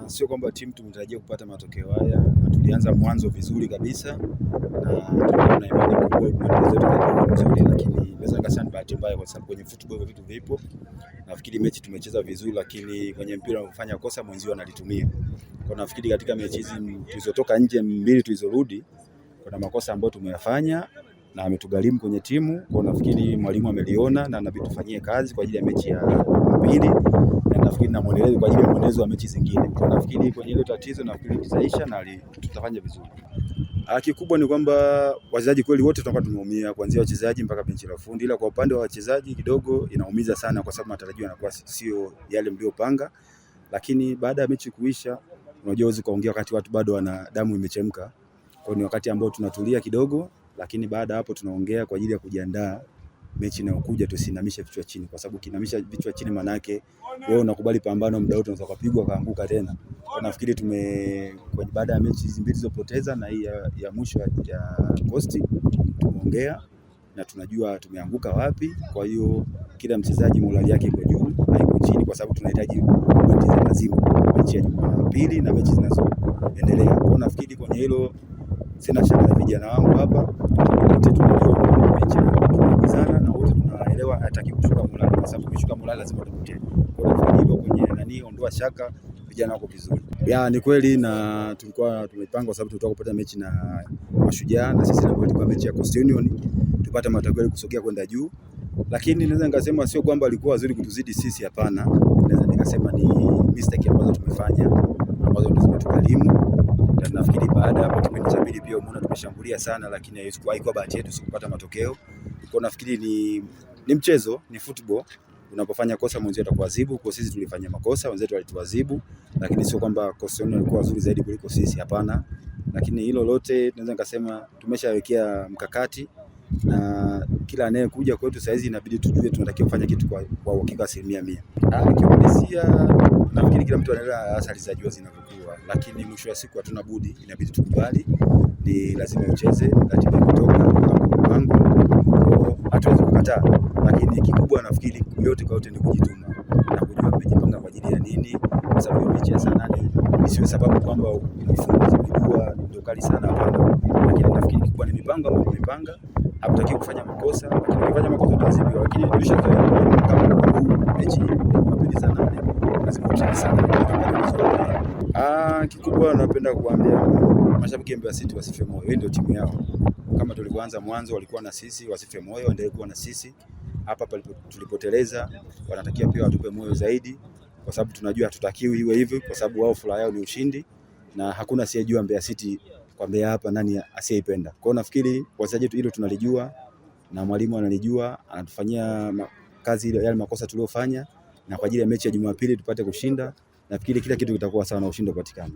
sio kwamba timu tumetarajia kupata matokeo haya. Tulianza mwanzo vizuri kabisa na tulikuwa na imani kubwa kwa mzuri, lakini inaweza kusema bahati mbaya, kwa sababu kwenye football vitu vipo. Nafikiri mechi tumecheza vizuri, lakini kwenye mpira unafanya kosa mwenzio analitumia. Kwa nafikiri katika mechi hizi tulizotoka nje mbili tulizorudi, kuna makosa ambayo tumeyafanya na ametugharimu kwenye timu. Kwa nafikiri mwalimu ameliona na inabidi tufanyie kazi kwa ajili ya mechi ya pili, na nafikiri na mwendelezo kwa ajili ya mwendelezo wa mechi zingine. Kwa nafikiri kwenye hilo tatizo nafikiri tutaisha na tutafanya vizuri. Kikubwa ni kwamba wachezaji kweli wote tunakuwa tumeumia, kuanzia wachezaji mpaka benchi la ufundi, ila kwa upande wa wachezaji kidogo inaumiza sana, kwa sababu matarajio yanakuwa sio yale mliopanga. Lakini baada ya mechi kuisha, unajua huwezi kuongea wakati watu bado wana damu imechemka. Kwa ni wakati ambao tunatulia kidogo, lakini baada hapo tunaongea kwa ajili ya kujiandaa mechi inayokuja. Tusinamishe vichwa chini, kwa sababu kinamisha vichwa chini maana yake wewe unakubali pambano, muda wote unaweza kupigwa kaanguka tena. Kwa nafikiri baada ya mechi hizi mbili zilizopoteza na hii ya mwisho ya Coast, tumeongea na tunajua tumeanguka wapi. Kwa hiyo kila mchezaji morali yake iko juu, haiko chini, kwa sababu tunahitaji pointi za lazima mechi ya Jumapili na mechi zinazoendelea. Kwa nafikiri kwenye hilo sina shaka na vijana wangu hapa, wote tunajua mechi tunabizana na wote tunaelewa, hataki kushuka morali, kwa sababu ukishuka morali lazima utapoteza. Kwa nafikiri hilo kwenye ondoa shaka, vijana wako vizuri. Ni kweli, na tulikuwa tumepanga, kwa sababu tulitoka kupata mechi na Mashujaa, na sisi ndio tulikuwa mechi ya Coast Union tupate matokeo ili kusogea kwenda juu. Lakini naweza nikasema sio kwamba alikuwa wazuri kutuzidi sisi, hapana. Naweza nikasema ni mistake ambazo tumefanya ambazo ndio zimetugharimu. Na nafikiri baada ya hapo kipindi cha pili pia umeona tumeshambulia sana, lakini haikuwa bahati yetu kupata matokeo. Kwa nafikiri ni mchezo, ni football. Unapofanya kosa mwenzio atakuadhibu. Kwa sisi tulifanya makosa, wenzetu walituadhibu, lakini sio kwamba Coast Union walikuwa wazuri zaidi kuliko sisi, hapana. Lakini hilo lote naweza nikasema tumeshawekea mkakati, na kila anayekuja kwetu sasa hizi inabidi tujue tunatakiwa kufanya kitu kwa uhakika 100%. Kiuhalisia nafikiri kila mtu anaelewa athari za jua zinavyokuwa, lakini mwisho wa siku hatuna budi, inabidi tukubali, ni lazima ucheze, ratiba imetoka, mpango, hatuwezi kukataa. Lakini kikubwa nafikiri yote kwa yote ni kujituma na kujua mmejipanga kwa ajili ya nini, kwa sababu mechi ya saa 8 isiwe sababu kwamba mfungo zimejua ndio kali sana, hapana. Lakini nafikiri kikubwa ni mipango ambayo tumepanga, hatutaki kufanya makosa, lakini ukifanya makosa utaadhibiwa. Lakini tulishazoea kama mechi inapita sana, lazima tucheze sana. Kikubwa napenda kuambia mashabiki wa Mbeya City wasife moyo, hii ndio timu yao. Kama tulivyoanza mwanzo walikuwa na sisi, wasife moyo, endelee kuwa na sisi. Hapa tulipoteleza, wanatakiwa pia watupe moyo zaidi, kwa sababu tunajua hatutakiwi iwe hivi, kwa sababu wao furaha yao ni ushindi, na hakuna asiyejua Mbeya City kwa Mbeya hapa nani asiyeipenda. Kwa hiyo nafikiri wachezaji hilo tunalijua, na mwalimu analijua, anatufanyia kazi ile yale makosa tuliyofanya, na kwa ajili ya mechi ya Jumapili tupate kushinda. Nafikiri kila kitu kitakuwa sawa na ushindi upatikane.